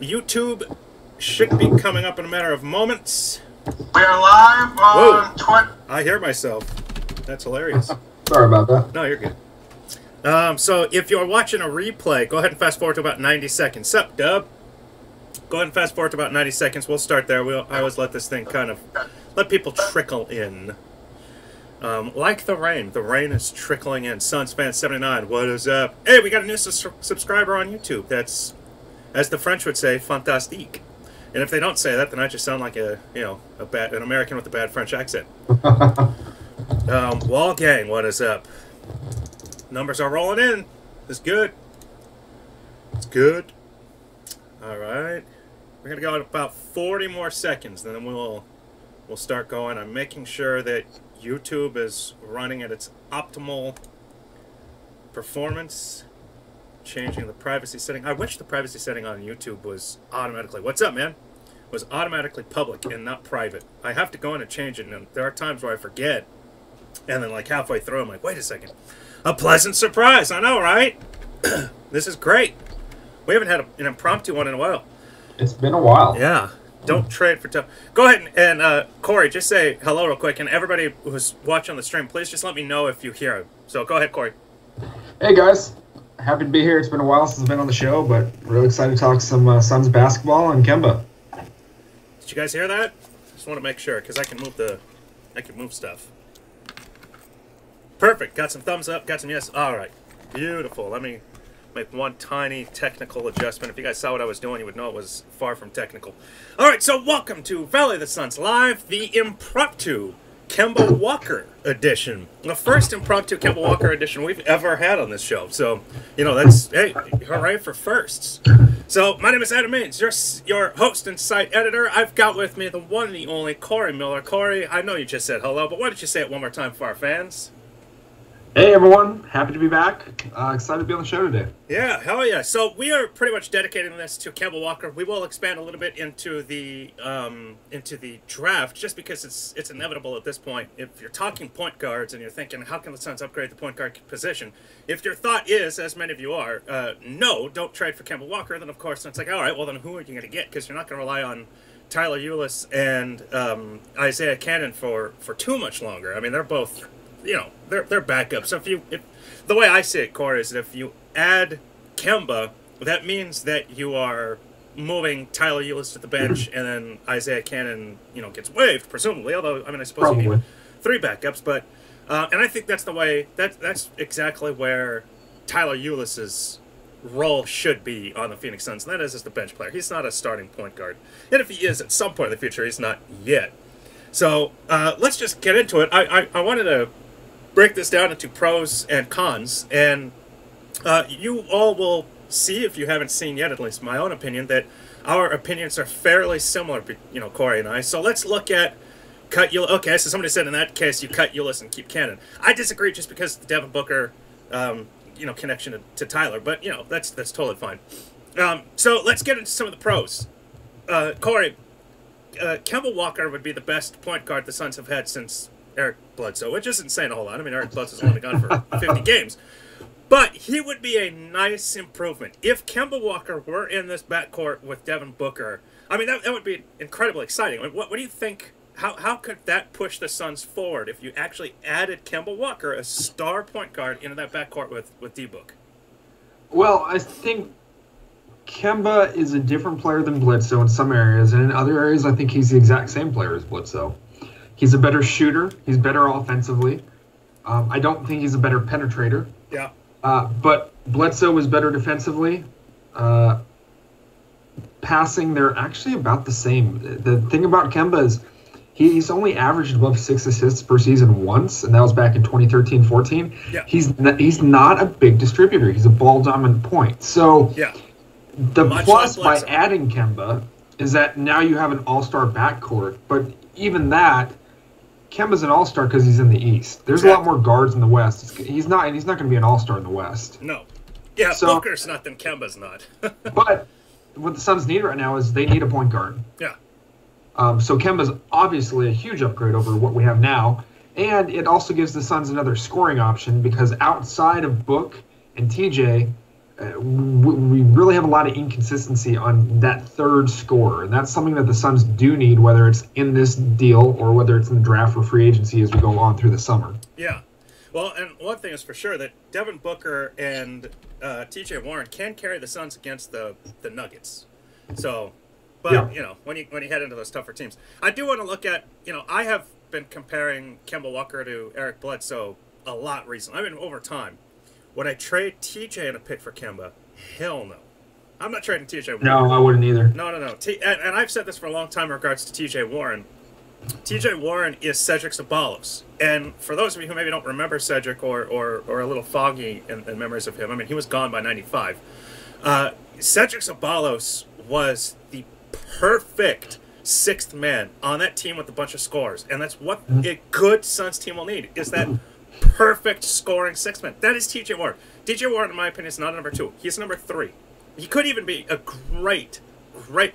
YouTube should be coming up in a matter of moments. We are live on Twitch. I hear myself. That's hilarious. Sorry about that. No, you're good. So if you're watching a replay, go ahead and fast forward to about 90 seconds. Sup, Dub? Go ahead and fast forward to about 90 seconds. We'll start there. I always let this thing kind of let people trickle in. Like the rain. The rain is trickling in. Sunsfan79, what is up? Hey, we got a new subscriber on YouTube. That's, as the French would say, fantastique. And if they don't say that, then I just sound like an American with a bad French accent. Wall Gang, what is up? Numbers are rolling in. It's good. It's good. All right. We're gonna go at about 40 more seconds, then we'll start going. I'm making sure that YouTube is running at its optimal performance. Changing the privacy setting. I wish the privacy setting on YouTube was automatically, what's up, man? Was automatically public and not private. I have to go in and change it, and there are times where I forget, and then like halfway through I'm like, wait a second. A pleasant surprise, I know, right? This is great. We haven't had an impromptu one in a while. It's been a while. Yeah. Don't trade for tough. Go ahead and Corey, just say hello real quick, and everybody who's watching the stream, please just let me know if you hear him. So go ahead, Corey. Hey guys, happy to be here. It's been a while since I've been on the show, but really excited to talk some Suns basketball and Kemba. Did you guys hear that? Just want to make sure because I can move stuff. Perfect. Got some thumbs up. Got some yes. All right. Beautiful. Let me make one tiny technical adjustment. If you guys saw what I was doing, you would know it was far from technical. All right, so welcome to Valley of the Suns Live, the Improptu Kemba Walker edition. The first Impromptu Kemba Walker edition we've ever had on this show. So, you know, that's, hey, hooray for firsts. So, my name is Adam Maines, your host and site editor. I've got with me the one and the only Corey Miller. Corey, I know you just said hello, but why don't you say it one more time for our fans? Hey everyone, happy to be back. Excited to be on the show today. Yeah, hell yeah. So we are pretty much dedicating this to Kemba Walker. We will expand a little bit into the draft, just because it's inevitable at this point. If you're talking point guards and you're thinking, how can the Suns upgrade the point guard position? If your thought is, as many of you are, no, don't trade for Kemba Walker, then of course it's like, all right, well then who are you going to get? Because you're not going to rely on Tyler Ulis and Isaiah Cannon for too much longer. I mean, they're both, you know, they're backups. So if the way I see it, Corey, is that if you add Kemba, that means that you are moving Tyler Ulis to the bench, and then Isaiah Cannon, you know, gets waived, presumably. Although, I mean, I suppose you need three backups, but and I think that's the way that's exactly where Tyler Ulis's role should be on the Phoenix Suns, and that is as the bench player. He's not a starting point guard, and if he is at some point in the future, he's not yet. So let's just get into it. I wanted to break this down into pros and cons, and you all will see, if you haven't seen yet, at least my own opinion, that our opinions are fairly similar, you know, Corey and I. So let's look at cut Ulis. Okay, so somebody said in that case you cut Ulis and keep Cannon. I disagree, just because the Devin Booker, you know, connection to Tyler, but you know that's totally fine. So let's get into some of the pros. Corey, Kemba Walker would be the best point guard the Suns have had since Eric Bledsoe, which isn't saying a whole lot. I mean, Eric Bledsoe's only gone for 50 games. But he would be a nice improvement. If Kemba Walker were in this backcourt with Devin Booker, I mean, that would be incredibly exciting. I mean, what do you think? How could that push the Suns forward if you actually added Kemba Walker, a star point guard, into that backcourt with D-Book? Well, I think Kemba is a different player than Bledsoe in some areas, and in other areas I think he's the exact same player as Bledsoe. He's a better shooter. He's better offensively. I don't think he's a better penetrator. Yeah. But Bledsoe was better defensively. Passing, they're actually about the same. The thing about Kemba is he's only averaged above 6 assists per season once, and that was back in 2013-14. Yeah. He's not a big distributor. He's a ball-dominant point. So yeah. The plus by adding Kemba is that now you have an all-star backcourt, but even that, Kemba's an all-star because he's in the East. There's a lot more guards in the West. He's not going to be an all-star in the West. No. Yeah, so, Booker's not, then Kemba's not. But what the Suns need right now is they need a point guard. Yeah. So Kemba's obviously a huge upgrade over what we have now, and it also gives the Suns another scoring option because outside of Book and TJ, we really have a lot of inconsistency on that third scorer, and that's something that the Suns do need, whether it's in this deal or whether it's in the draft or free agency as we go on through the summer. Yeah. Well, and one thing is for sure that Devin Booker and T.J. Warren can carry the Suns against the Nuggets. So, but, Yeah. when you head into those tougher teams. I do want to look at, I have been comparing Kemba Walker to Eric Bledsoe a lot recently. I mean, over time. Would I trade TJ in a pick for Kemba? Hell no. I'm not trading TJ Warren. No, I wouldn't either. No. And I've said this for a long time in regards to TJ Warren. TJ Warren is Cedric Ceballos. And for those of you who maybe don't remember Cedric or a little foggy in memories of him, I mean, he was gone by 95. Cedric Ceballos was the perfect sixth man on that team with a bunch of scorers. And that's what a good Suns team will need, is that perfect scoring sixth man. That is TJ Warren. TJ Warren, in my opinion, is not a number 2. He's a number 3. He could even be a great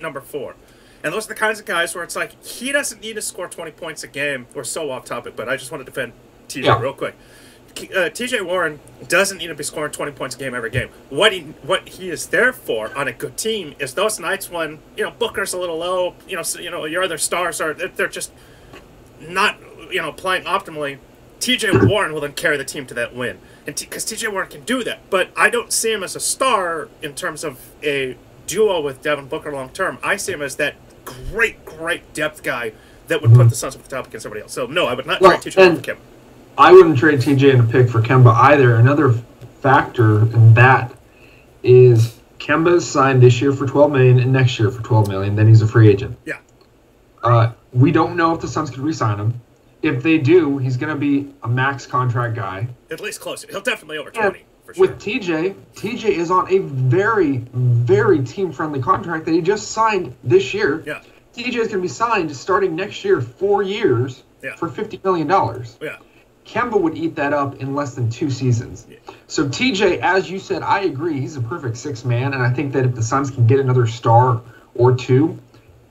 number 4. And those are the kinds of guys where it's like, he doesn't need to score 20 points a game. We're so off topic, but I just want to defend TJ real quick. TJ Warren doesn't need to be scoring 20 points a game every game. What he is there for on a good team is those nights when, Booker's a little low, your other stars they're just not, playing optimally. TJ Warren will then carry the team to that win. And because TJ Warren can do that. But I don't see him as a star in terms of a duo with Devin Booker long term. I see him as that great depth guy that would put the Suns at the top against somebody else. So, no, I would not trade TJ for Kemba. I wouldn't trade TJ in a pick for Kemba either. Another factor in that is Kemba's signed this year for $12 million and next year for $12 million. Then he's a free agent. Yeah. We don't know if the Suns could re-sign him. If they do, he's going to be a max contract guy. At least closer. He'll definitely over 20, for sure. With TJ is on a very, very team-friendly contract that he just signed this year. Yeah. TJ is going to be signed starting next year, 4 years, for $50 million. Yeah. Kemba would eat that up in less than 2 seasons. Yeah. So TJ, as you said, I agree. He's a perfect sixth man, and I think that if the Suns can get another star or two,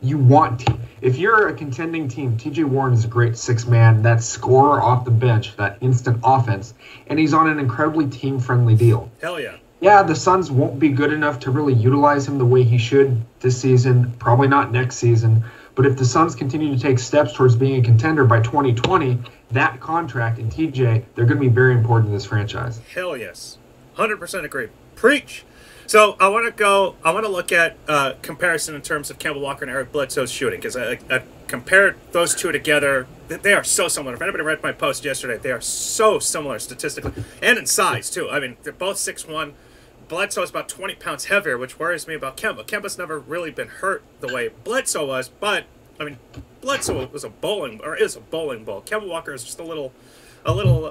you want to. If you're a contending team, TJ Warren is a great sixth man, that scorer off the bench, that instant offense, and he's on an incredibly team-friendly deal. Hell yeah. Yeah, the Suns won't be good enough to really utilize him the way he should this season, probably not next season. But if the Suns continue to take steps towards being a contender by 2020, that contract and TJ, they're going to be very important to this franchise. Hell yes. 100% agree. Preach. So I want to look at comparison in terms of Kemba Walker and Eric Bledsoe's shooting, because I compared those two together. They are so similar. If anybody read my post yesterday, they are so similar statistically and in size too. I mean, they're both 6'1". Bledsoe is about 20 pounds heavier, which worries me about Kemba. Kemba's never really been hurt the way Bledsoe was, but I mean, Bledsoe is a bowling ball. Kemba Walker is just a little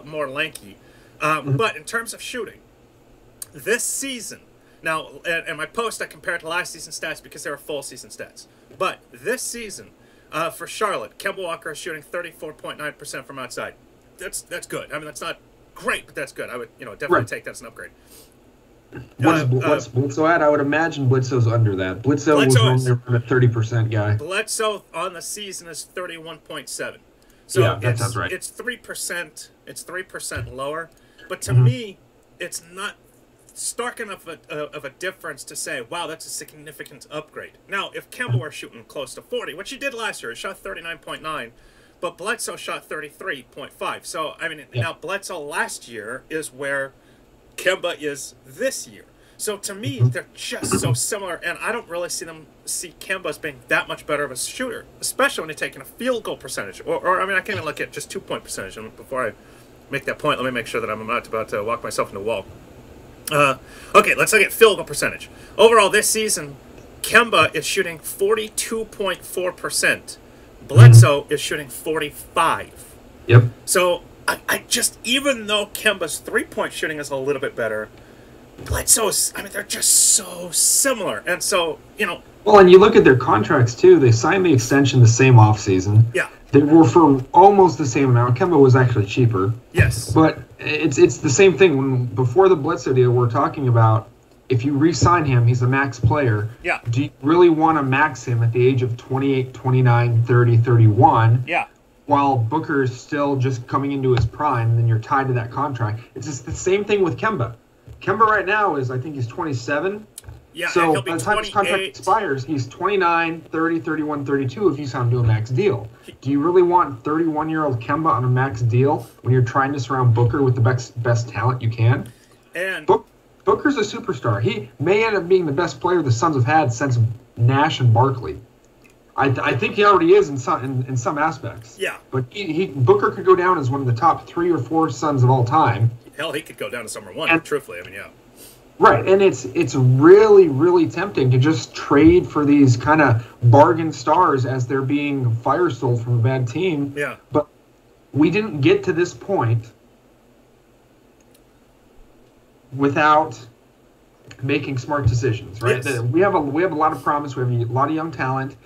more lanky. But in terms of shooting, this season. Now, in my post, I compared to last season's stats because they were full season stats. But this season, for Charlotte, Kemba Walker is shooting 34.9% from outside. That's good. I mean, that's not great, but that's good. I would definitely take that as an upgrade. What's Bledsoe at? I would imagine Bledsoe's under that. Bledsoe was only a 30% guy. Bledsoe on the season is 31.7. So yeah, that sounds right. It's 3%. It's 3% lower. But to me, it's not stark enough of a difference to say, wow, that's a significant upgrade. Now, if Kemba were shooting close to 40, which he did last year, he shot 39.9, but Bledsoe shot 33.5. So, I mean, now Bledsoe last year is where Kemba is this year. So, to me, they're just so similar, and I don't really see Kemba as being that much better of a shooter, especially when you're taking a field goal percentage. Or I mean, I can't even look at just 2-point percentage. And before I make that point, let me make sure that I'm not about to walk myself into a wall. Okay, let's look at field goal percentage. Overall, this season, Kemba is shooting 42.4%. Bledsoe is shooting 45%. Yep. So, I just, even though Kemba's three-point shooting is a little bit better, Bledsoe's, I mean, they're just so similar. And so, Well, and you look at their contracts, too. They signed the extension the same offseason. Yeah. They were for almost the same amount. Kemba was actually cheaper. Yes. But it's the same thing. Before the Bledsoe deal, we're talking about if you re-sign him, he's a max player. Yeah. Do you really want to max him at the age of 28, 29, 30, 31? Yeah. While Booker is still just coming into his prime, then you're tied to that contract. It's just the same thing with Kemba. Kemba right now is, I think he's 27. Yeah, so he'll be by the time his contract 28. expires, he's 29, 30, 31, 32 if you sign him to a max deal. Do you really want 31-year-old Kemba on a max deal when you're trying to surround Booker with the best talent you can? And Booker's a superstar. He may end up being the best player the Suns have had since Nash and Barkley. I think he already is in some aspects. Yeah. But Booker could go down as one of the top 3 or 4 Suns of all time. Hell, he could go down to number 1, truthfully. I mean, yeah. Right, and it's really, really tempting to just trade for these kind of bargain stars as they're being fire sold from a bad team. Yeah. But we didn't get to this point without making smart decisions, right? Yes. We have a lot of promise. We have a lot of young talent.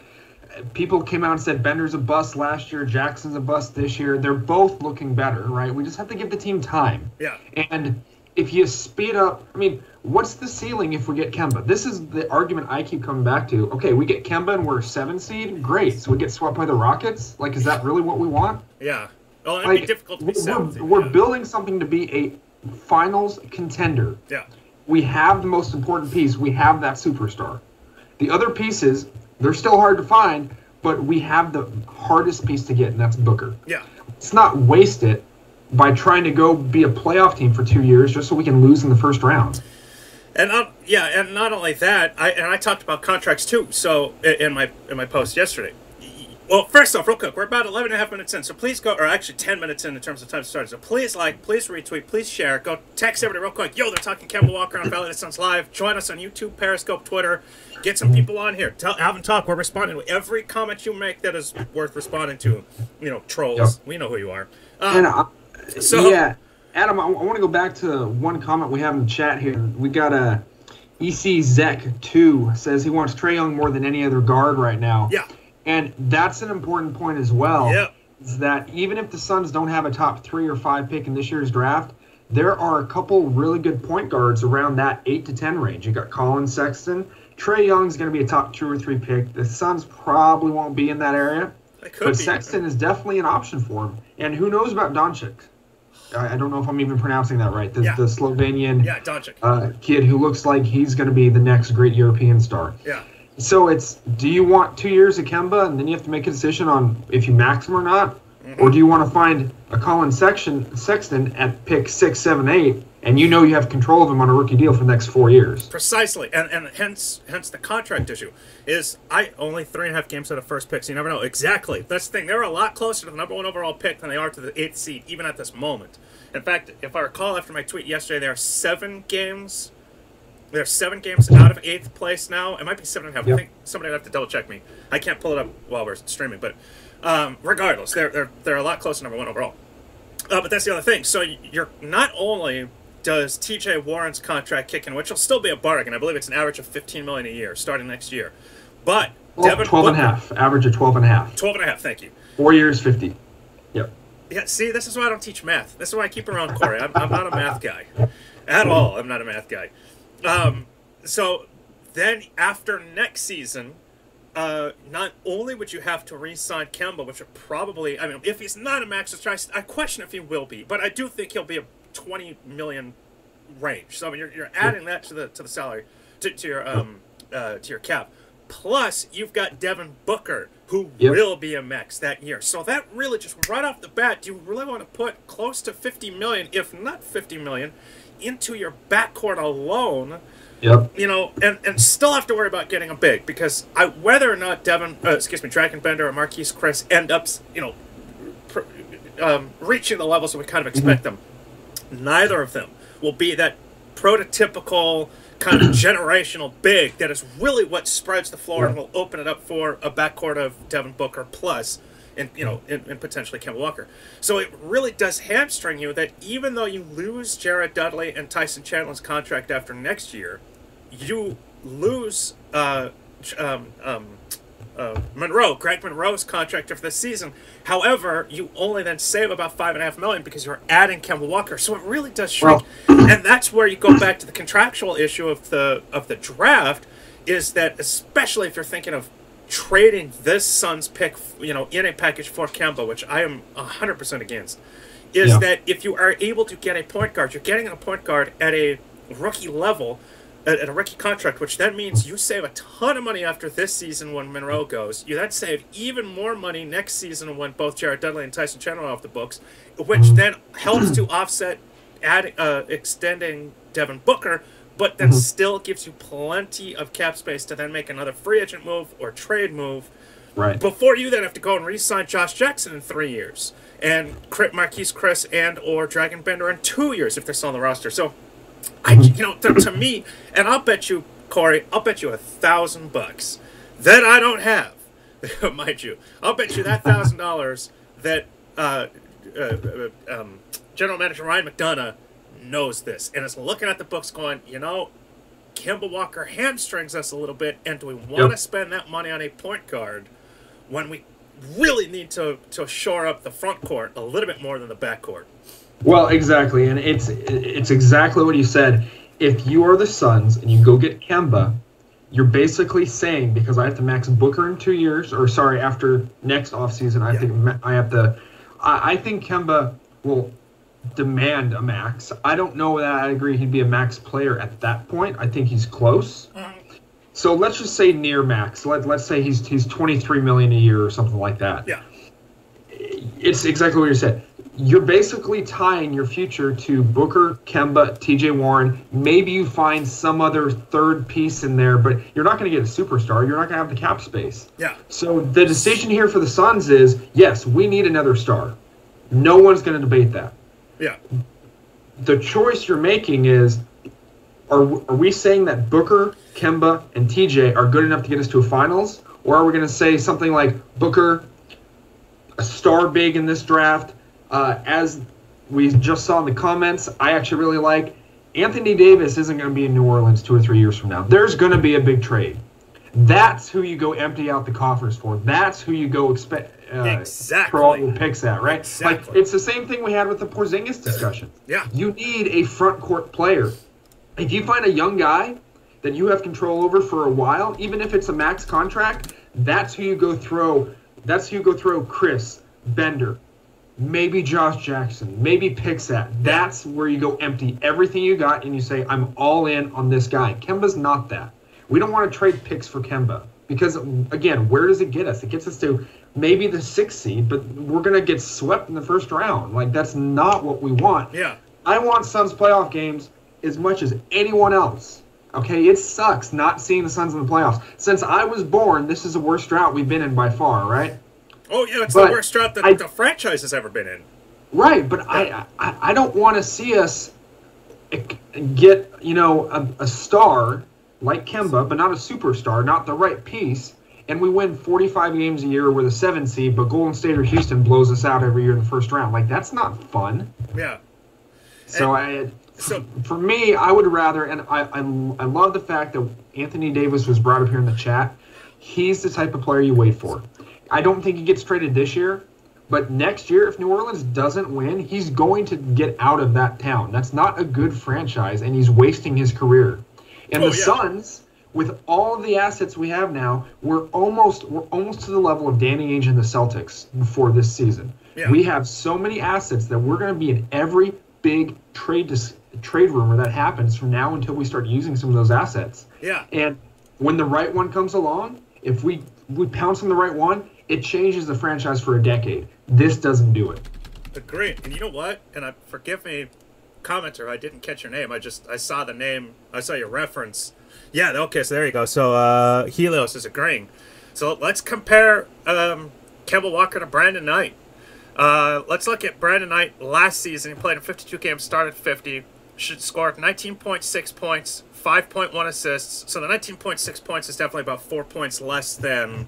People came out and said Bender's a bust last year, Jackson's a bust this year. They're both looking better, right? We just have to give the team time. Yeah. And if you speed up, I mean, what's the ceiling if we get Kemba? This is the argument I keep coming back to. Okay, we get Kemba and we're 7 seed. Great. So we get swept by the Rockets? Like, is that really what we want? Yeah. Well, it'd be difficult to be 7 seed. We're building something to be a finals contender. Yeah. We have the most important piece. We have that superstar. The other pieces, they're still hard to find, but we have the hardest piece to get, and that's Booker. Yeah. Let's not waste it by trying to go be a playoff team for 2 years just so we can lose in the first round. And and not only that, I talked about contracts too. So in my post yesterday. Well, first off, real quick, we're about 11 and a half minutes in, so please go, or actually 10 minutes in terms of time started. So please like, please retweet, please share, go text everybody real quick. Yo, they're talking Kemba Walker on Valley Suns Live. Join us on YouTube, Periscope, Twitter. Get some people on here. Have them talk. We're responding to every comment you make that is worth responding to. You know, trolls. Yep. We know who you are. Yeah, Adam, I want to go back to one comment we have in the chat here. We got a EC Zek 2 says he wants Trae Young more than any other guard right now. Yeah. And that's an important point as well. Yeah. Is that even if the Suns don't have a top 3 or 5 pick in this year's draft, there are a couple really good point guards around that 8 to 10 range. You got Colin Sexton. Trae Young's going to be a top 2 or 3 pick. The Suns probably won't be in that area. But Sexton is definitely an option for him. And who knows about Doncic? I don't know if I'm even pronouncing that right. The Slovenian kid who looks like he's going to be the next great European star. Yeah. So do you want 2 years of Kemba and then you have to make a decision on if you max him or not? Mm-hmm. Or do you want to find a Colin Sexton at pick 6, 7, 8 and you know you have control of him on a rookie deal for the next 4 years? Precisely. And hence the contract issue is only 3.5 games out of first pick, so you never know. Exactly. That's the thing. They're a lot closer to the number 1 overall pick than they are to the 8th seed, even at this moment. In fact, if I recall after my tweet yesterday, there are 7 games. They're 7 games out of 8th place now. It might be 7.5. Yep. I think somebody would have to double check me. I can't pull it up while we're streaming, but regardless, they're a lot closer to number 1 overall. But that's the other thing. So you're not only does T.J. Warren's contract kick in, which will still be a bargain. I believe it's an average of $15 million a year starting next year. But Devin 12 and a half. Average of 12 and a half. 12 and a half. Thank you. 4 years, 50. Yep. Yeah. See, this is why I don't teach math. This is why I keep around Corey. I'm not a math guy at all. I'm not a math guy. So then after next season, not only would you have to re-sign Kemba, which would probably, I mean, if he's not a max, I question if he will be, but I do think he'll be a 20 million range. So I mean, you're adding that to the salary, to your cap. Plus, you've got Devin Booker, who will be a max that year. So that really just right off the bat, do you really want to put close to 50 million, if not 50 million, into your backcourt alone? Yep. You know, and still have to worry about getting a big, because whether or not Dragon Bender or Marquise Chris end up, reaching the levels that we kind of expect them, neither of them will be that prototypical kind of generational big that is really what spreads the floor and will open it up for a backcourt of Devin Booker plus, and potentially Kemba Walker. So it really does hamstring you that even though you lose Jared Dudley and Tyson Chandler's contract after next year, you lose Greg Monroe's contract for this season. However, you only then save about $5.5 million because you're adding Kemba Walker. So it really does shrink, and that's where you go back to the contractual issue of the draft. Is that especially if you're thinking of trading this Suns pick, in a package for Kemba, which I am 100% against, is that if you are able to get a point guard, you're getting a point guard at a rookie level at a rookie contract, which then means you save a ton of money after this season when Monroe goes. You then save even more money next season when both Jared Dudley and Tyson Chandler are off the books, which then helps to offset extending Devin Booker, but then still gives you plenty of cap space to then make another free agent move or trade move. Right. Before you then have to go and re-sign Josh Jackson in 3 years, and Marquise Chris and or Dragon Bender in 2 years if they're still on the roster. So, to me, and I'll bet you, Corey, I'll bet you $1,000 that I don't have, mind you. I'll bet you that $1,000 that General Manager Ryan McDonough knows this and is looking at the books going, Kemba Walker hamstrings us a little bit, and do we want to spend that money on a point guard when we really need to shore up the front court a little bit more than the back court? Well, exactly, and it's exactly what you said. If you are the Suns and you go get Kemba, you're basically saying, because I have to max Booker in 2 years, or sorry, after next offseason, I think Kemba will demand a max. I don't know that I agree he'd be a max player at that point. I think he's close. So let's just say near max. Let's say he's $23 million a year or something like that. Yeah. It's exactly what you said. You're basically tying your future to Booker, Kemba, TJ Warren. Maybe you find some other third piece in there, but you're not going to get a superstar. You're not going to have the cap space. Yeah. So the decision here for the Suns is, yes, we need another star. No one's going to debate that. Yeah. The choice you're making is, are we saying that Booker, Kemba, and TJ are good enough to get us to a finals? Or are we going to say something like Booker, a star big in this draft? As we just saw in the comments, I actually really like Anthony Davis isn't going to be in New Orleans 2 or 3 years from now. There's going to be a big trade. That's who you go empty out the coffers for. That's who you go throw all your picks at, right? Exactly. Like, it's the same thing we had with the Porzingis discussion. Yeah. You need a front court player. If you find a young guy that you have control over for a while, even if it's a max contract, that's who you go throw. That's who you go throw Chris, Bender, maybe Josh Jackson, maybe picks at. That's where you go empty everything you got and you say, I'm all in on this guy. Kemba's not that. We don't want to trade picks for Kemba because, again, where does it get us? It gets us to maybe the 6th seed, but we're going to get swept in the first round. Like, that's not what we want. Yeah. I want Suns playoff games as much as anyone else. Okay, it sucks not seeing the Suns in the playoffs. Since I was born, this is the worst drought we've been in by far, right? Oh, yeah, it's the worst drought that the franchise has ever been in. Right, but I don't want to see us get, a star like Kemba, but not a superstar, not the right piece, and we win 45 games a year with a 7 seed, but Golden State or Houston blows us out every year in the first round. Like, that's not fun. Yeah. So for me, I would rather, and I love the fact that Anthony Davis was brought up here in the chat. He's the type of player you wait for. I don't think he gets traded this year, but next year, if New Orleans doesn't win, he's going to get out of that town. That's not a good franchise, and he's wasting his career. And Suns, with all of the assets we have now, we're almost to the level of Danny Ainge and the Celtics before this season. Yeah. We have so many assets that we're going to be in every big trade rumor that happens from now until we start using some of those assets. Yeah. And when the right one comes along, if we pounce on the right one, it changes the franchise for a decade. This doesn't do it. Agreed. And you know what? And forgive me, commenter, I didn't catch your name. I saw the name. I saw your reference. Yeah, okay, so there you go. So Helios is agreeing. So let's compare Kemba Walker to Brandon Knight. Let's look at Brandon Knight last season. He played in 52 games, started 50, scored 19.6 points, 5.1 assists. So the 19.6 points is definitely about 4 points less than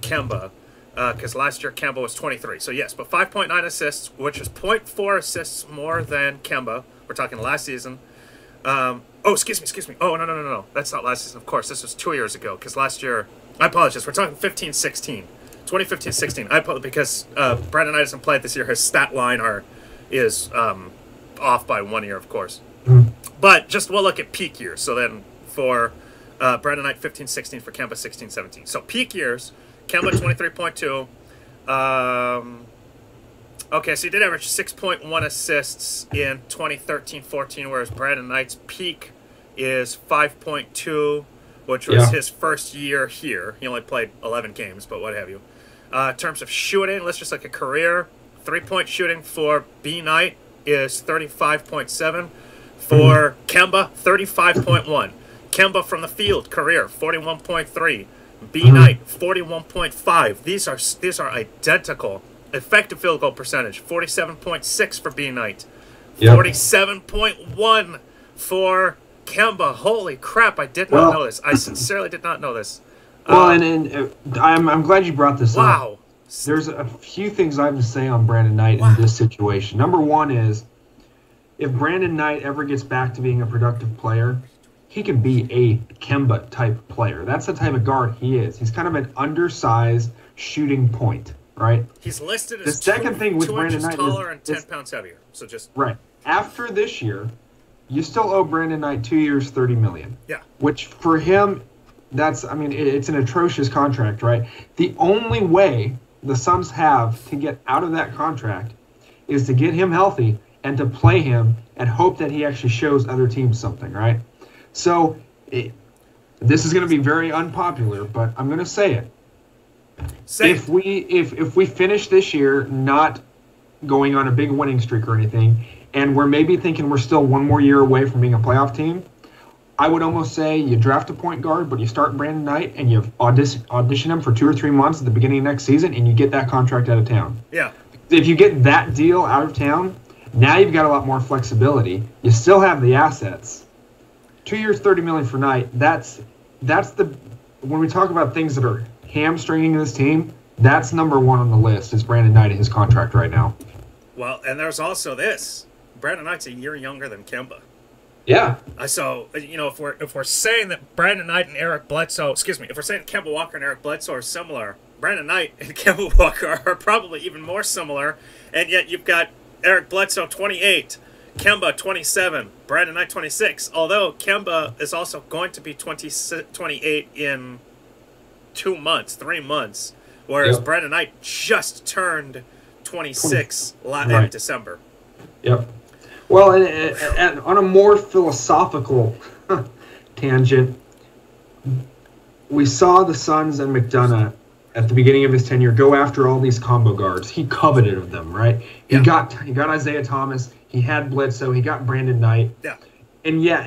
Kemba, because last year Kemba was 23. So yes, but 5.9 assists, which is 0.4 assists more than Kemba. We're talking last season. Excuse me. Oh, no. That's not last season, of course. This was 2 years ago, because last year, I apologize, we're talking 15-16. 2015-16. I apologize, because Brandon Knight hasn't played this year. His stat line is off by 1 year, of course. But we'll look at peak years. So then for Brandon Knight, 15-16, for Kemba, 16-17. So peak years, Kemba, 23.2. Okay, so he did average 6.1 assists in 2013-14, whereas Brandon Knight's peak is 5.2, which was his first year here. He only played 11 games, but what have you. In terms of shooting, let's just look at career. 3-point shooting for B. Knight is 35.7. For Kemba, 35.1. Kemba from the field, career, 41.3. B. Knight, 41.5. These are identical. Effective field goal percentage, 47.6 for B. Knight. 47.1 for Kemba. Holy crap, I did not know this. I sincerely did not know this. Well, I'm glad you brought this up. Wow. There's a few things I have to say on Brandon Knight in this situation. Number one is, if Brandon Knight ever gets back to being a productive player, he can be a Kemba type player. That's the type of guard he is. He's kind of an undersized shooting point, right? He's listed as the second thing with 2 Brandon inches Knight taller and 10 pounds heavier. So just right after this year, you still owe Brandon Knight 2 years, $30 million. Yeah. Which for him, it's an atrocious contract, right? The only way the Suns have to get out of that contract is to get him healthy and to play him and hope that he actually shows other teams something, right? So this is going to be very unpopular, but I'm going to say it. If we finish this year not going on a big winning streak or anything, and we're maybe thinking we're still one more year away from being a playoff team, I would almost say you draft a point guard, but you start Brandon Knight and you audition him for 2 or 3 months at the beginning of next season, and you get that contract out of town. Yeah. If you get that deal out of town, now you've got a lot more flexibility. You still have the assets. 2 years, $30 million for Knight. That's when we talk about things that are hamstringing this team, that's number one on the list is Brandon Knight and his contract right now. Well, and there's also this. Brandon Knight's a year younger than Kemba. Yeah. So, if we're saying that Brandon Knight and Eric Bledsoe, if we're saying Kemba Walker and Eric Bledsoe are similar, Brandon Knight and Kemba Walker are probably even more similar, and yet you've got Eric Bledsoe 28, Kemba 27, Brandon Knight 26, although Kemba is also going to be 28 in 3 months, whereas Brandon Knight just turned 26 in December. Yep. Well, and on a more philosophical tangent, we saw the Suns and McDonough at the beginning of his tenure go after all these combo guards. He coveted of them, right? He got Isaiah Thomas. He had Bledsoe. He got Brandon Knight. Yeah. And yeah,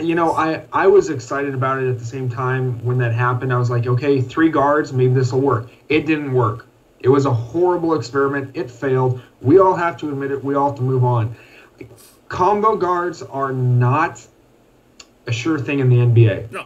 I was excited about it at the same time when that happened. I was like, okay, 3 guards, maybe this will work. It didn't work. It was a horrible experiment. It failed. We all have to admit it. We all have to move on. Combo guards are not a sure thing in the NBA. No.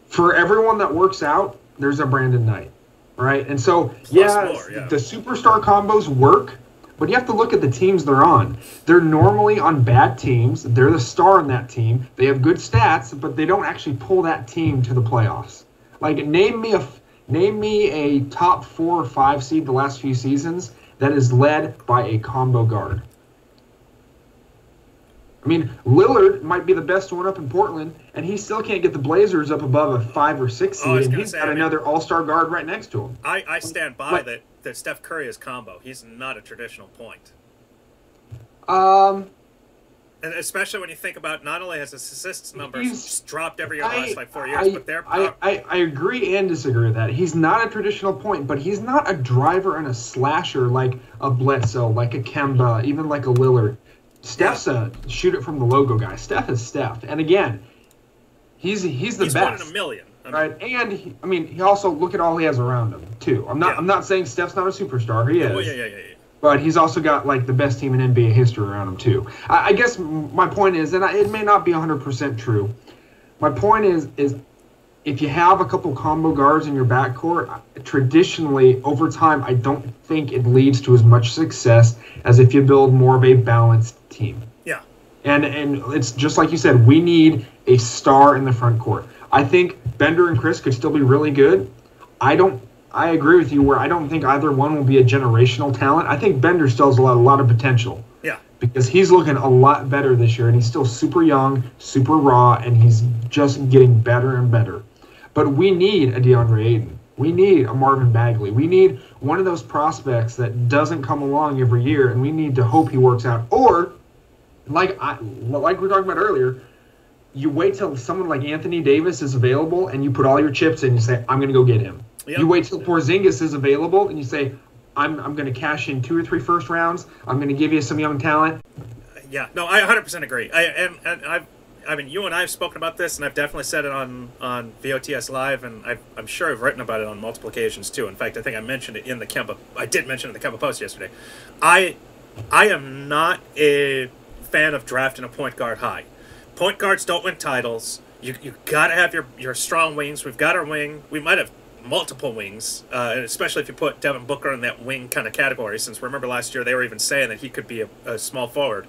For everyone that works out, there's a Brandon Knight, right? And so, the superstar combos work, but you have to look at the teams they're on. They're normally on bad teams. They're the star on that team. They have good stats, but they don't actually pull that team to the playoffs. Like, name me a top 4 or 5 seed the last few seasons that is led by a combo guard. I mean, Lillard might be the best one up in Portland, and he still can't get the Blazers up above a 5 or 6 seed, and he's got another all-star guard right next to him. I stand by that Steph Curry is combo. He's not a traditional point. And especially when you think about not only has his assists numbers dropped every year the last 4 years, but they're... I agree and disagree with that. He's not a traditional point, but he's not a driver and a slasher like a Bledsoe, like a Kemba, even like a Lillard. Steph's a shoot it from the logo guy. Steph is Steph. And again, he's the best. He's one in a million. Right? And, he also, look at all he has around him, too. I'm not saying Steph's not a superstar. He is. Oh, yeah. But he's also got, the best team in NBA history around him, too. I guess my point is, and it may not be 100% true, my point is if you have a couple combo guards in your backcourt, traditionally, over time, I don't think it leads to as much success as if you build more of a balanced team. Yeah. And it's just like you said, we need a star in the front court. I think Bender and Chris could still be really good. I agree with you where I don't think either one will be a generational talent. I think Bender still has a lot of potential. Yeah. Because he's looking a lot better this year, and he's still super young, super raw, and he's just getting better and better. But we need a DeAndre Ayton. We need a Marvin Bagley. We need one of those prospects that doesn't come along every year, and we need to hope he works out. Or, like we were talking about earlier, you wait till someone like Anthony Davis is available and you put all your chips in and you say, I'm going to go get him. Yep. You wait till Porzingis is available and you say, I'm going to cash in 2 or 3 first rounds. I'm going to give you some young talent. Yeah, no, I 100% agree. I mean, you and I have spoken about this, and I've definitely said it on VOTS Live, and I'm sure I've written about it on multiple occasions too. In fact, I think I mentioned it in the Kemba. I did mention it in the Kemba post yesterday. I am not a fan of drafting a point guard high. Point guards don't win titles. You got to have your strong wings. We've got our wing. We might have multiple wings, especially if you put Devin Booker in that wing kind of category. Since remember last year they were even saying that he could be a small forward.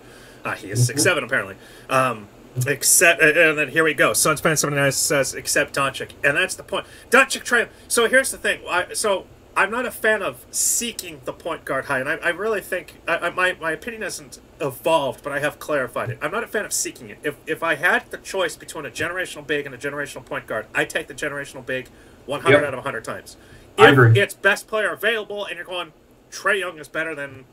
He is 6'7" apparently. Except, and then here we go. Sunspan 79 says, except Doncic. And that's the point. Doncic, Trey. So here's the thing. So I'm not a fan of seeking the point guard high. And I really think, my opinion hasn't evolved, but I have clarified it. I'm not a fan of seeking it. If I had the choice between a generational big and a generational point guard, I take the generational big 100 out of 100 times. I agree. It's best player available, and you're going, Trae Young is better than,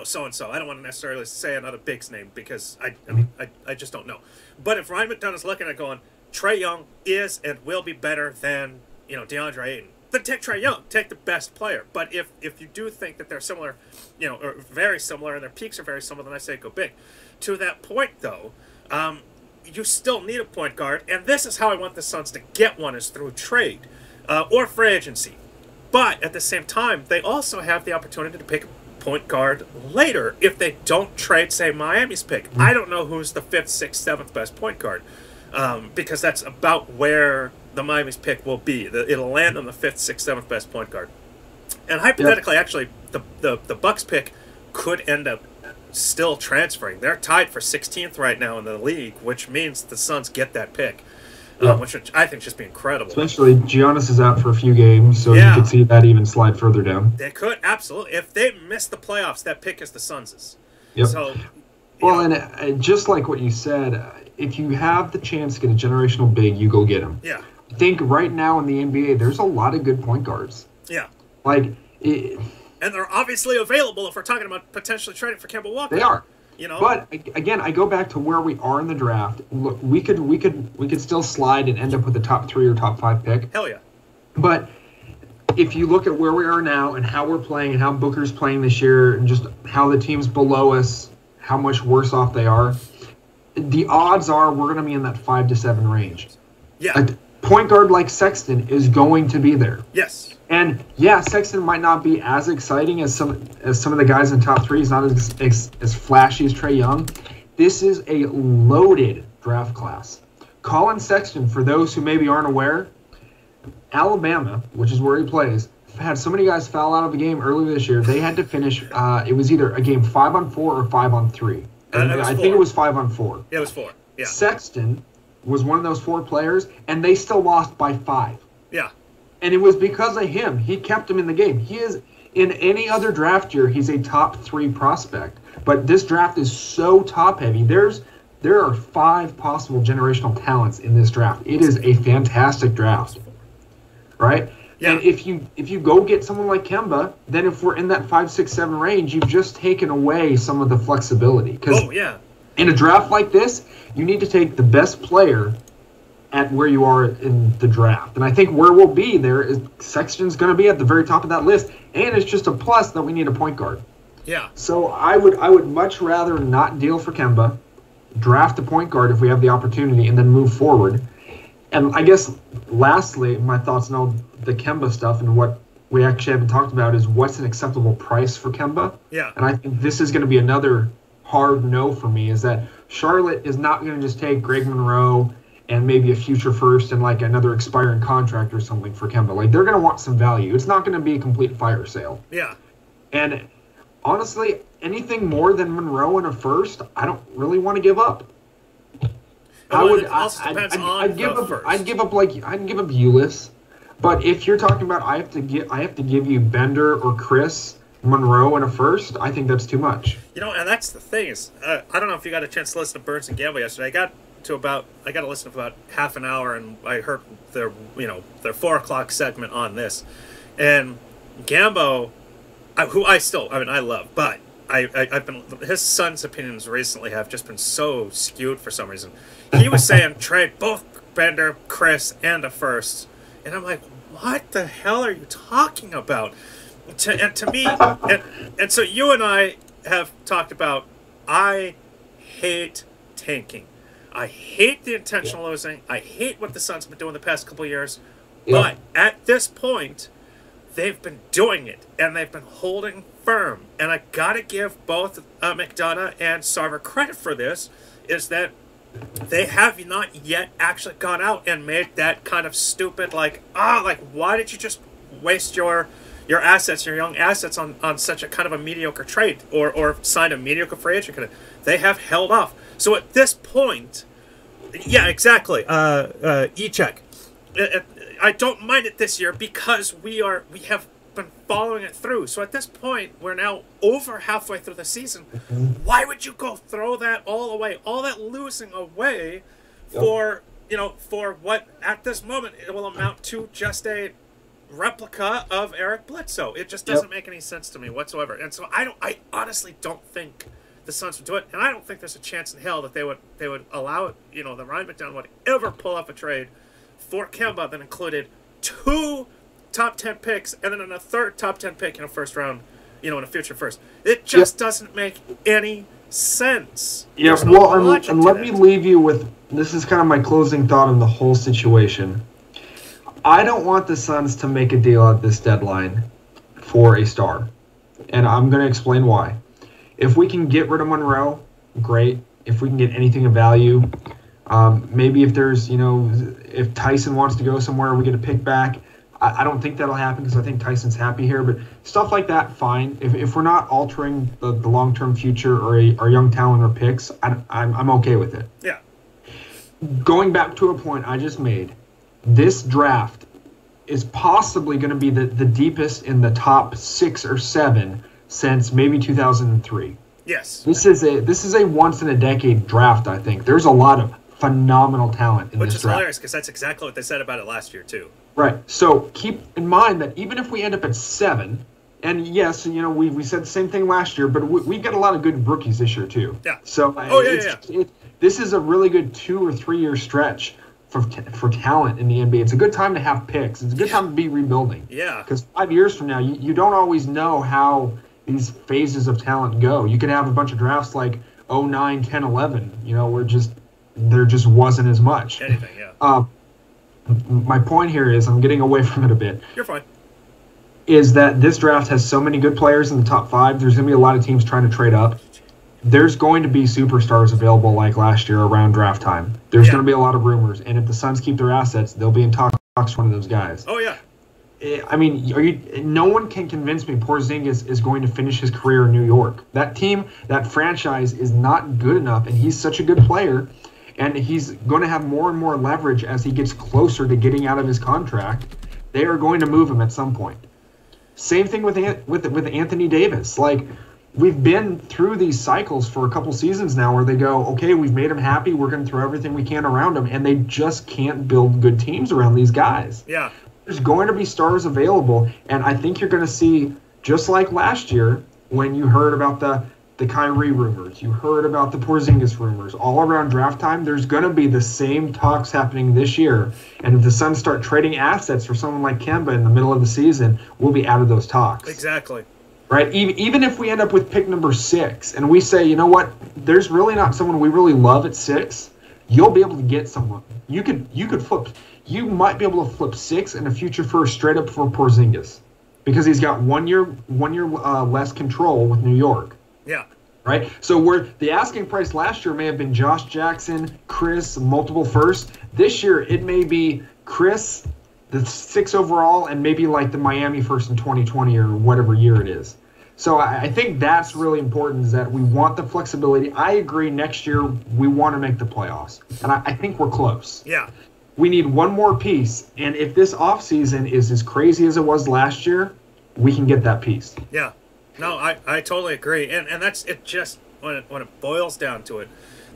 so-and-so. I don't want to necessarily say another big's name because I just don't know. But if Ryan McDonough's looking at going, Trae Young is and will be better than, DeAndre Ayton, then take Trae Young. Take the best player. But if you do think that they're similar, or very similar, and their peaks are very similar, then I say go big. To that point, though, you still need a point guard, and this is how I want the Suns to get one, is through trade or free agency. But at the same time, they also have the opportunity to pick a point guard later if they don't trade, say, Miami's pick. I don't know who's the 5th, 6th, 7th best point guard because that's about where the Miami's pick will be. It'll land on the 5th, 6th, 7th best point guard. And hypothetically, actually, the Bucks pick could end up still transferring. They're tied for 16th right now in the league, which means the Suns get that pick. Which I think just be incredible. Especially Giannis is out for a few games, so you could see that even slide further down. They could, absolutely. If they miss the playoffs, that pick is the Suns'. Yep. So, and just like what you said, if you have the chance to get a generational big, you go get him. Yeah. I think right now in the NBA, there's a lot of good point guards. Yeah. And they're obviously available if we're talking about potentially trading for Kemba Walker. They are. But again, I go back to where we are in the draft. Look, we could still slide and end up with the top 3 or top 5 pick. Hell yeah. But if you look at where we are now and how we're playing and how Booker's playing this year and just how the teams below us, how much worse off they are, the odds are we're going to be in that 5 to 7 range. Yeah. A point guard like Sexton is going to be there. Yes. And Sexton might not be as exciting as some of the guys in the top 3. He's not as flashy as Trae Young. This is a loaded draft class. Colin Sexton, for those who maybe aren't aware, Alabama, which is where he plays, had so many guys foul out of the game earlier this year. They had to finish. It was either a game 5-on-4 or 5-on-3. I think it was 5-on-4. Yeah, it was 4. Yeah. Sexton was one of those 4 players, and they still lost by 5. Yeah. And it was because of him. He kept him in the game. He is, in any other draft year, he's a top 3 prospect. But this draft is so top-heavy. There are 5 possible generational talents in this draft. It is a fantastic draft, right? Yeah. And if you go get someone like Kemba, then if we're in that 5, 6, 7 range, you've just taken away some of the flexibility. Because in a draft like this, you need to take the best player at where you are in the draft. And I think where we'll be there is Sexton's going to be at the very top of that list, and it's just a plus that we need a point guard. Yeah. So I would much rather not deal for Kemba, draft a point guard if we have the opportunity, and then move forward. And I guess lastly, my thoughts on the Kemba stuff and what we actually haven't talked about is what's an acceptable price for Kemba. Yeah. And I think this is going to be another hard no for me, is that Charlotte is not going to just take Greg Monroe and maybe a future first and like another expiring contract or something for Kemba. Like, they're going to want some value. It's not going to be a complete fire sale. Yeah. And honestly, anything more than Monroe in a first, I don't really want to give up. I'd give up Ulyss. But if you're talking about I have to give you Bender or Chris Monroe in a first, I think that's too much. And that's the thing is, I don't know if you got a chance to listen to Burns and Gamble yesterday. I got to listen to about half an hour, and I heard their 4 o'clock segment on this. And Gambo, who I love, but I've been his son's opinions recently have just been so skewed for some reason. He was saying trade both Bender, Chris, and a first, and I'm like, what the hell are you talking about? To me, and so you and I have talked about. I hate tanking. I hate the intentional losing. I hate what the Suns have been doing the past couple of years. But at this point, they've been doing it, and they've been holding firm. And I got to give both McDonough and Sarver credit for this, is that they have not yet actually gone out and made that kind of stupid, why did you just waste your assets, your young assets on such a kind of a mediocre trade or sign a mediocre free agent? They have held off. So at this point, yeah, exactly. E-check. I don't mind it this year because we have been following it through. So at this point, we're now over halfway through the season. Why would you go throw that all away, all that losing away, for what at this moment it will amount to just a replica of Eric Bledsoe? It just doesn't make any sense to me whatsoever. And so I honestly don't think the Suns would do it, and I don't think there's a chance in hell that they would allow it. The Ryan McDonough would ever pull off a trade for Kemba that included 2 top 10 picks and then a third top 10 pick in a first round, in a future first. It just doesn't make any sense. Yeah, and let me leave you with, this is kind of my closing thought on the whole situation. I don't want the Suns to make a deal at this deadline for a star, and I'm going to explain why. If we can get rid of Monroe, great. If we can get anything of value, maybe if there's, if Tyson wants to go somewhere, we get a pick back. I don't think that'll happen because I think Tyson's happy here. But stuff like that, fine. If we're not altering the long-term future or our young talent or picks, I'm okay with it. Yeah. Going back to a point I just made, this draft is possibly going to be the deepest in the top 6 or 7 since maybe 2003. Yes. This is a once in a decade draft, I think. There's a lot of phenomenal talent in this draft. Which is hilarious because that's exactly what they said about it last year too. Right. So keep in mind that even if we end up at 7, and yes, we said the same thing last year, but we've got a lot of good rookies this year too. Yeah. So this is a really good 2 or 3 year stretch for talent in the NBA. It's a good time to have picks. It's a good time to be rebuilding. Yeah. Because 5 years from now, you don't always know how these phases of talent go. You can have a bunch of drafts like 09, 10, 11, where there just wasn't as much. Anything, yeah. My point here is, I'm getting away from it a bit. You're fine. Is that this draft has so many good players in the top 5, there's going to be a lot of teams trying to trade up. There's going to be superstars available like last year around draft time. There's going to be a lot of rumors, and if the Suns keep their assets, they'll be in talks with one of those guys. Oh, yeah. I mean, no one can convince me Porzingis is going to finish his career in New York. That team, that franchise is not good enough, and he's such a good player, and he's going to have more and more leverage as he gets closer to getting out of his contract. They are going to move him at some point. Same thing with Anthony Davis. Like, we've been through these cycles for a couple seasons now where they go, okay, we've made him happy, we're going to throw everything we can around him, and they just can't build good teams around these guys. Yeah. There's going to be stars available, and I think you're going to see, just like last year, when you heard about the Kyrie rumors, you heard about the Porzingis rumors, all around draft time, there's going to be the same talks happening this year. And if the Suns start trading assets for someone like Kemba in the middle of the season, we'll be out of those talks. Exactly. Right? Even if we end up with pick number 6, and we say, you know what, there's really not someone we really love at 6, you'll be able to get someone. You could flip. You might be able to flip 6 and a future first straight up for Porzingis because he's got 1 year less control with New York. Yeah. Right? So where the asking price last year may have been Josh Jackson, Chris, multiple firsts. This year it may be Chris, the 6 overall, and maybe like the Miami first in 2020 or whatever year it is. So I think that's really important, is that we want the flexibility. I agree next year we want to make the playoffs. And I think we're close. Yeah. We need one more piece. And if this offseason is as crazy as it was last year, we can get that piece. Yeah. No, I totally agree. And that's it. Just when it boils down to it,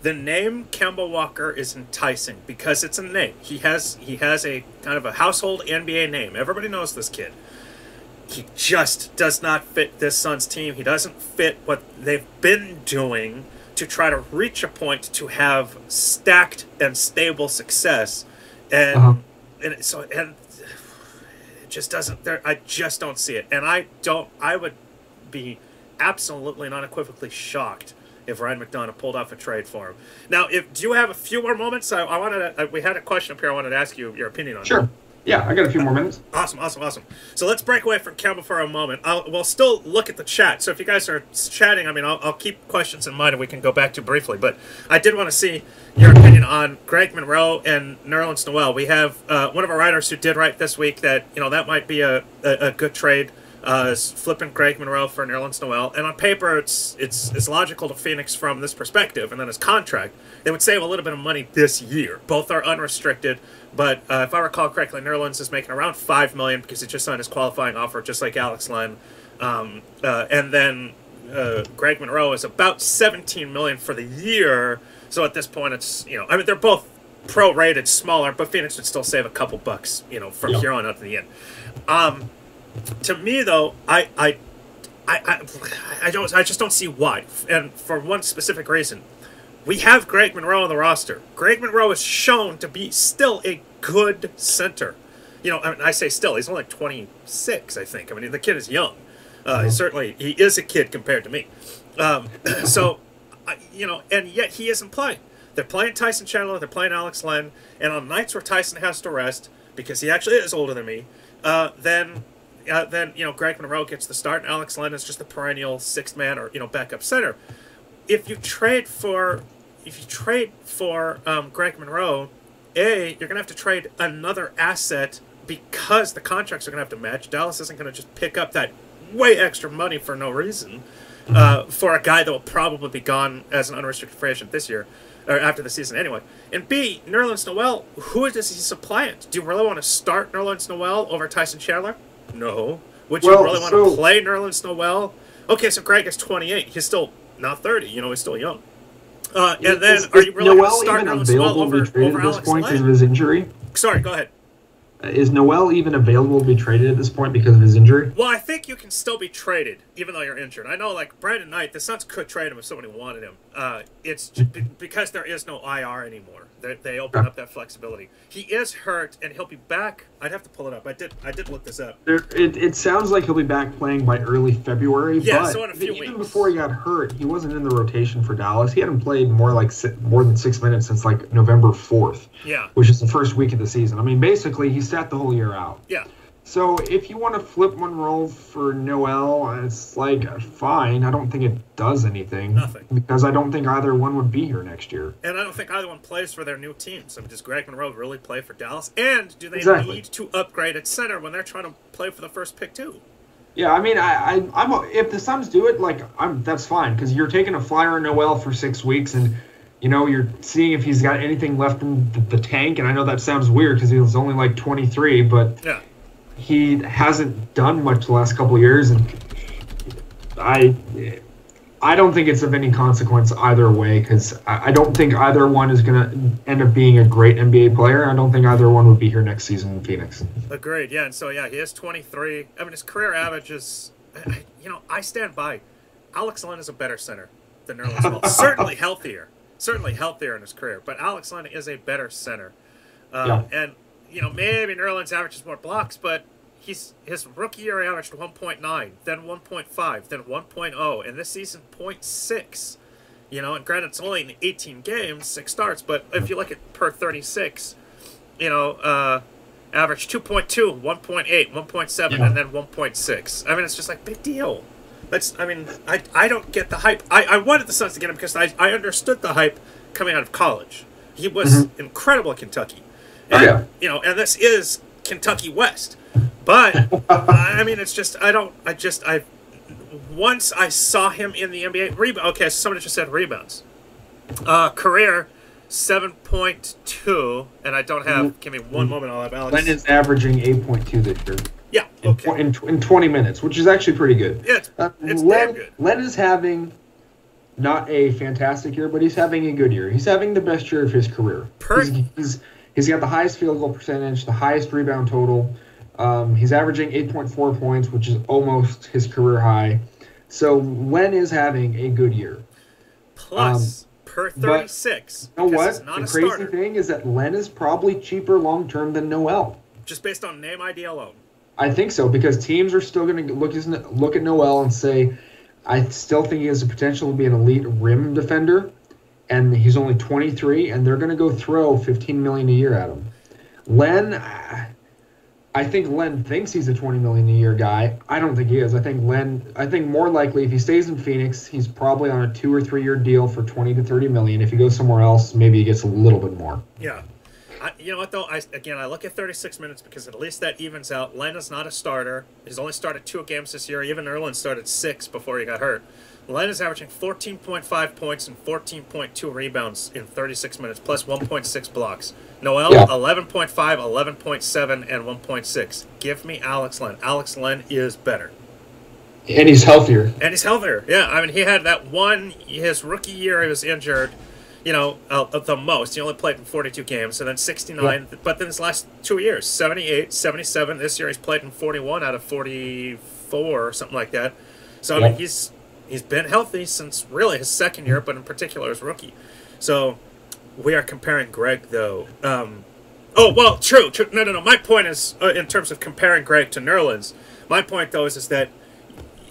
the name Kemba Walker is enticing because it's a name. He has a kind of a household NBA name. Everybody knows this kid. He just does not fit this Suns team. He doesn't fit what they've been doing to try to reach a point to have stacked and stable success, and it just doesn't. I just don't see it, and I would be absolutely and unequivocally shocked if Ryan McDonough pulled off a trade for him. Now, do you have a few more moments? We had a question up here. I wanted to ask you your opinion on. Sure. Yeah, I got a few more minutes. Awesome. So let's break away from Kemba for a moment. We'll still look at the chat. So if you guys are chatting, I mean, I'll keep questions in mind and we can go back to briefly. But I did want to see your opinion on Greg Monroe and Nerlens Noel. We have one of our writers who did write this week that, that might be a good trade, flipping Greg Monroe for Nerlens Noel. And on paper, it's logical to Phoenix from this perspective. And then his contract, they would save a little bit of money this year. Both are unrestricted. But if I recall correctly, Nerlens is making around $5 million because he just signed his qualifying offer, just like Alex Len. And then Greg Monroe is about $17 million for the year. So at this point, it's they're both pro-rated, smaller, but Phoenix would still save a couple bucks, from here on up to the end. To me, though, I just don't see why, and for one specific reason. We have Greg Monroe on the roster. Greg Monroe is shown to be still a good center. I say still. He's only like 26, I think. I mean, the kid is young. He is a kid compared to me. And yet he isn't playing. They're playing Tyson Chandler. They're playing Alex Len. And on nights where Tyson has to rest, because he actually is older than me, then Greg Monroe gets the start, and Alex Len is just the perennial sixth man or, backup center. If you trade for Greg Monroe, you're going to have to trade another asset because the contracts are going to have to match. Dallas isn't going to just pick up that way extra money for no reason for a guy that will probably be gone as an unrestricted free agent this year, or after the season anyway. And B, Nerlens Noel, who does he supplant? Do you really want to start Nerlens Noel over Tyson Chandler? No. Would you really want to play Nerlens Noel? Okay, so Greg is 28. He's still not 30. He's still young. And then, are you really going to start Nerlens Noel over at this Alex point Len? because of his injury? Sorry, go ahead. Is Noel even available to be traded at this point because of his injury? Well, I think you can still be traded, even though you're injured. I know, like, Brandon Knight, the Suns could trade him if somebody wanted him. It's because there is no IR anymore. They open up that flexibility. He is hurt, and he'll be back. I'd have to pull it up. I did look this up. It sounds like he'll be back playing by early February. Yeah, but so in a few even weeks. Before he got hurt, he wasn't in the rotation for Dallas. He hadn't played more than 6 minutes since, like, November 4th. Yeah. Which is the first week of the season. I mean, basically, he sat the whole year out. Yeah. So if you want to flip Monroe for Noel, it's like, fine. I don't think it does anything. Nothing. Because I don't think either one would be here next year. And I don't think either one plays for their new teams. I mean, does Greg Monroe really play for Dallas? And do they need to upgrade at center when they're trying to play for the first pick too? Yeah, I mean, I'm if the Suns do it, that's fine. Because you're taking a flyer on Noel for 6 weeks and you're seeing if he's got anything left in the tank. And I know that sounds weird because he was only like 23, but yeah. He hasn't done much the last couple of years, and I don't think it's of any consequence either way because I don't think either one is going to end up being a great NBA player. I don't think either one would be here next season in Phoenix. Agreed. Yeah, and so he is 23. I mean, his career average is, I stand by. Alex Len is a better center than Nerlens Noel. Certainly healthier in his career, but Alex Len is a better center. And maybe Nerlens averages more blocks, but his rookie year averaged 1.9, then 1.5, then 1.0, and this season 0.6. And granted, it's only in 18 games, 6 starts, but if you look at per 36, average 2.2, 1.8, 1.7, and then 1.6. I mean, it's just like, big deal. I don't get the hype. I wanted the Suns to get him because I understood the hype coming out of college. He was incredible at Kentucky. And, and this is Kentucky West. But, I mean, it's just, once I saw him in the NBA, okay, so somebody just said rebounds. Career, 7.2, and I don't have, give me one moment, I'll have Alex. Len is averaging 8.2 this year. Yeah, okay. In 20 minutes, which is actually pretty good. Yeah, it's damn good. Len is having not a fantastic year, but he's having a good year. He's having the best year of his career. He's got the highest field goal percentage, the highest rebound total, He's averaging 8.4 points, which is almost his career high. So Len is having a good year. Plus, per 36. You know because what? Not The a crazy starter, thing is that Len is probably cheaper long term than Noel. just based on name ID alone. I think so, because teams are still going to look at Noel and say, I still think he has the potential to be an elite rim defender, and he's only 23, and they're going to go throw $15 million a year at him. Len, I think Len thinks he's a $20 million a year guy. I don't think he is. I think more likely if he stays in Phoenix, he's probably on a 2 or 3 year deal for 20 to 30 million. If he goes somewhere else, maybe he gets a little bit more. Yeah. You know what, though? I look at 36 minutes because at least that evens out. Len is not a starter. He's only started 2 games this year. Even Erland started 6 before he got hurt. Len is averaging 14.5 points and 14.2 rebounds in 36 minutes, plus 1.6 blocks. Noel, 11.5, 11.7, and 1.6. Give me Alex Len. Alex Len is better. And he's healthier. Yeah, I mean, he had that his rookie year he was injured. The most. He only played in 42 games, and then 69. Yeah. But then his last 2 years, 78, 77. This year he's played in 41 out of 44 or something like that. So, I mean, he's been healthy since really his second year, but in particular his rookie. So, we are comparing Greg, though. True. No. My point is, in terms of comparing Greg to Nerlens, my point, though, is that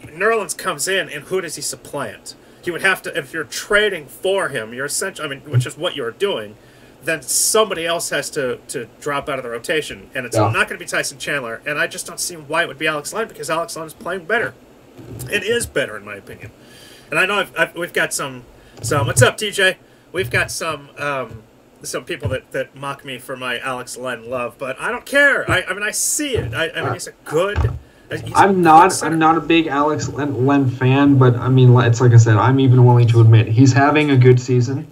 Nerlens comes in, and who does he supplant? He would have to, if you're trading for him, you're essentially, which is what you're doing, then somebody else has to drop out of the rotation. And it's not going to be Tyson Chandler. And I just don't see why it would be Alex Len, because Alex Len is playing better. It is better, in my opinion. And I know we've got some. What's up, TJ? We've got some people that mock me for my Alex Len love, but I don't care. I mean, I see it. I mean, he's a good. I'm not a big Alex Len fan, but I mean, it's like I said, I'm even willing to admit he's having a good season.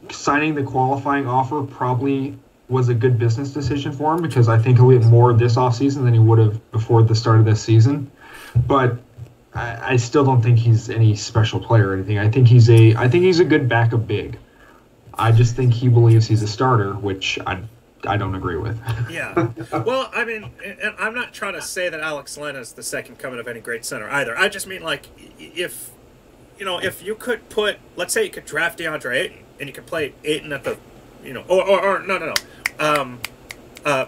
Signing the qualifying offer probably was a good business decision for him, because I think he'll get more this offseason than he would have before the start of this season. But I still don't think he's any special player or anything. I think he's a good backup big. I just think he believes he's a starter, which I don't agree with. Yeah. Well, I mean, and I'm not trying to say that Alex Len is the second coming of any great center either. I just mean, like, if you could put, let's say you could draft DeAndre Ayton, and you could play Ayton at the,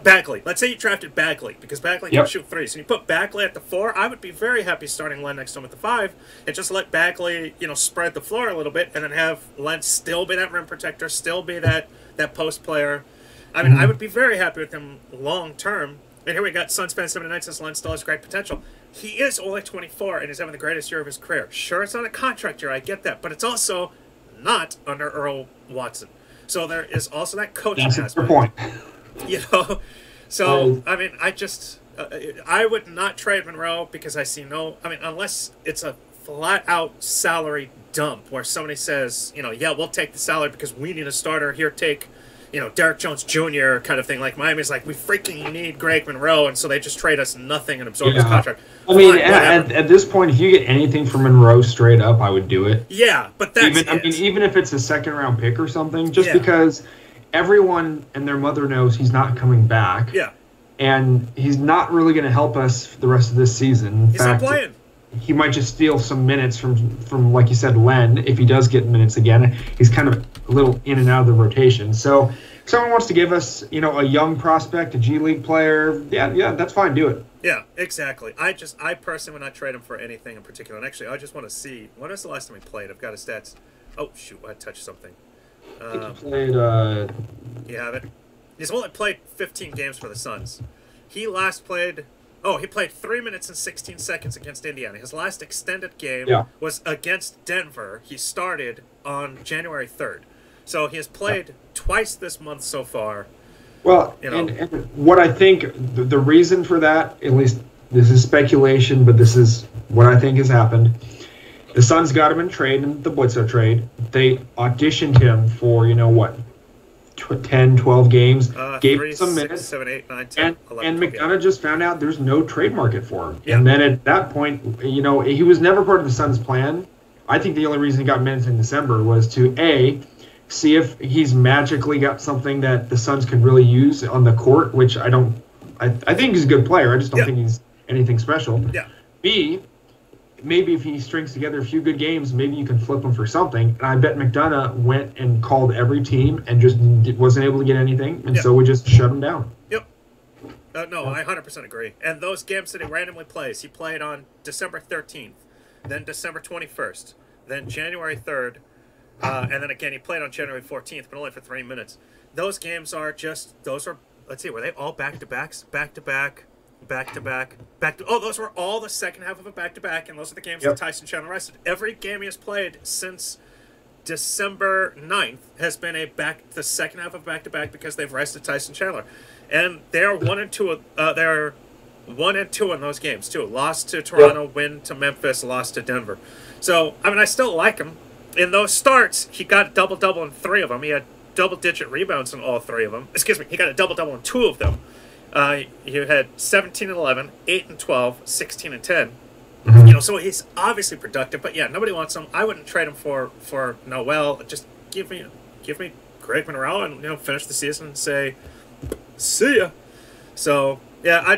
Bagley. Let's say you drafted Bagley, because Bagley can shoot threes, and you put Bagley at the 4, I would be very happy starting Len next to him at the 5, and just let Bagley, spread the floor a little bit, and then have Len still be that rim protector, still be that post player. I mean, I would be very happy with him long term. And here we got Suns fan 79 says Len still has great potential. He is only 24 and is having the greatest year of his career. Sure, it's not a contract year, I get that, but it's also not under Earl Watson. So there is also that coaching aspect. That's a good point. So I mean, I would not trade Monroe, because I see unless it's a flat out salary dump where somebody says, we'll take the salary because we need a starter here, take Derek Jones Jr. kind of thing. Like Miami's like, we freaking need Greg Monroe, and so they just trade us nothing and absorb his contract. I mean, at this point, if you get anything from Monroe straight up, I would do it. Yeah, but that's even if it's a second-round pick or something, just because everyone and their mother knows he's not coming back. Yeah. And he's not really going to help us for the rest of this season. He's not playing. He might just steal some minutes from like you said, Len, if he does get minutes again. He's kind of a little in and out of the rotation. So if someone wants to give us, a young prospect, a G League player, yeah, that's fine. Do it. Yeah, exactly. I personally would not trade him for anything in particular. And actually, I just want to see, when was the last time he played? I've got his stats. Oh, shoot, I touched something. I think he played... You have it? He's only played 15 games for the Suns. He played 3 minutes and 16 seconds against Indiana. His last extended game was against Denver. He started on January 3rd. So he has played twice this month so far. Well, and what I think, the reason for that, at least this is speculation, but this is what I think has happened. The Suns got him in trade, in the Bledsoe trade. They auditioned him for, 10, 12 games, gave him some minutes, 6, 7, 8, 9, 10, 11, and McDonough just found out there's no trade market for him. Yeah. And then at that point, he was never part of the Suns' plan. I think the only reason he got minutes in December was to, see if he's magically got something that the Suns could really use on the court, which I don't I think he's a good player. I just don't Yeah. think he's anything special. Yeah. B, maybe if he strings together a few good games, maybe you can flip him for something. And I bet McDonough went and called every team and just wasn't able to get anything, and so we just shut him down. Yep. No, I 100% agree. And those games that he randomly plays, he played on December 13th, then December 21st, then January 3rd, and then again he played on January 14th, but only for 3 minutes. Those games are just, let's see, were they all back-to-backs? Back-to-back, back-to-back, oh, those were all the second half of a back-to-back, and those are the games that Tyson Chandler rested. Every game he has played since December 9th has been the second half of back-to-back because they've rested Tyson Chandler. And they're 1-2. They're 1-2 in those games too. Lost to Toronto, win to Memphis, lost to Denver. So I mean, I still like him. In those starts, he got a double-double in 3 of them. He had double-digit rebounds in all 3 of them. Excuse me, he got a double-double in 2 of them. He had 17 and 11, 8 and 12, 16 and 10. You know, so he's obviously productive. But yeah, nobody wants him. I wouldn't trade him for Noel. Just give me Greg Monroe and finish the season and say, see ya. So yeah,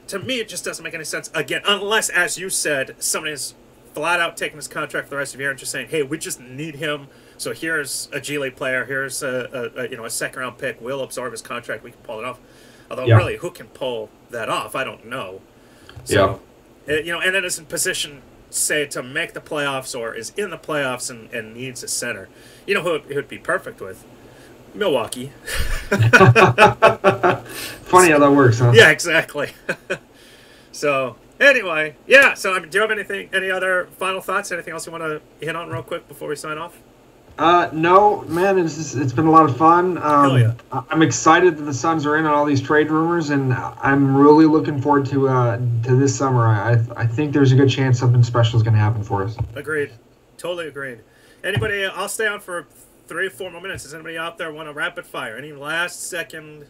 to me it just doesn't make any sense again, unless, as you said, somebody's flat out taking his contract for the rest of the year and just saying, hey, we just need him, so here's a G League player, here's a second round pick, we'll absorb his contract, we can pull it off. Although really, who can pull that off? I don't know. So and then is in position, say, to make the playoffs or is in the playoffs and needs a center. You know who it would be perfect with? Milwaukee. Funny how that works, huh? Yeah, exactly. So anyway, yeah. So I mean, do you have any other final thoughts? Anything else you want to hit on real quick before we sign off? No, man. It's been a lot of fun. Hell yeah. I'm excited that the Suns are in on all these trade rumors, and I'm really looking forward to this summer. I think there's a good chance something special is going to happen for us. Agreed. Totally agreed. Anybody? I'll stay on for 3 or 4 more minutes. Does anybody out there want a rapid fire? Any last second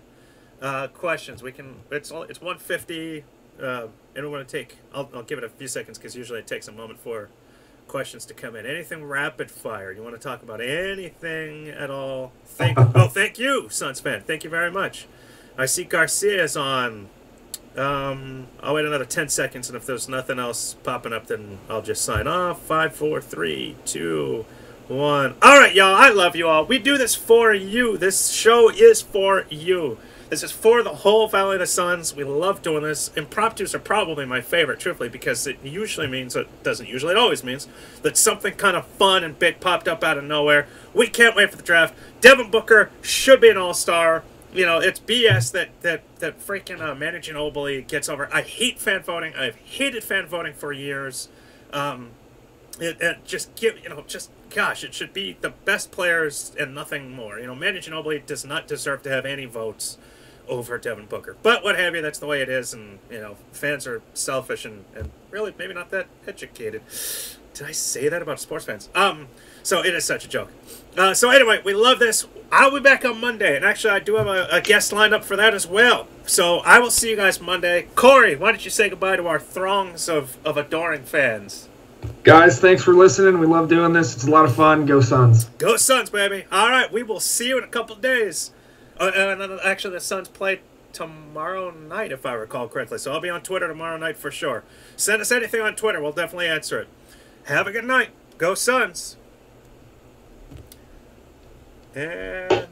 questions? We can. It's 1:50. Anyone want to take? I'll give it a few seconds because usually it takes a moment for questions to come in. Anything rapid fire? You want to talk about anything at all? Thank you, Suns fan. Thank you very much. I see Garcia's on. I'll wait another 10 seconds, and if there's nothing else popping up, then I'll just sign off. 5, 4, 3, 2, 1. All right, y'all. I love you all. We do this for you. This show is for you. This is for the whole Valley of the Suns. We love doing this. Impromptus are probably my favorite, truthfully, because it usually means, it doesn't usually, it always means, that something kind of fun and big popped up out of nowhere. We can't wait for the draft. Devin Booker should be an all-star. It's BS that freaking Manu Ginobili gets over. I hate fan voting. I've hated fan voting for years. Gosh, it should be the best players and nothing more. Manu Ginobili does not deserve to have any votes over Devin Booker. But what have you, that's the way it is, and, fans are selfish and really maybe not that educated. Did I say that about sports fans? So it is such a joke. So anyway, we love this. I'll be back on Monday, and actually I do have a guest lined up for that as well. So I will see you guys Monday. Corey, why don't you say goodbye to our throngs of adoring fans? Guys, thanks for listening. We love doing this. It's a lot of fun. Go Suns. Go Suns, baby. All right, we will see you in a couple of days. And then actually the Suns play tomorrow night, if I recall correctly. So I'll be on Twitter tomorrow night for sure. Send us anything on Twitter. We'll definitely answer it. Have a good night. Go Suns. And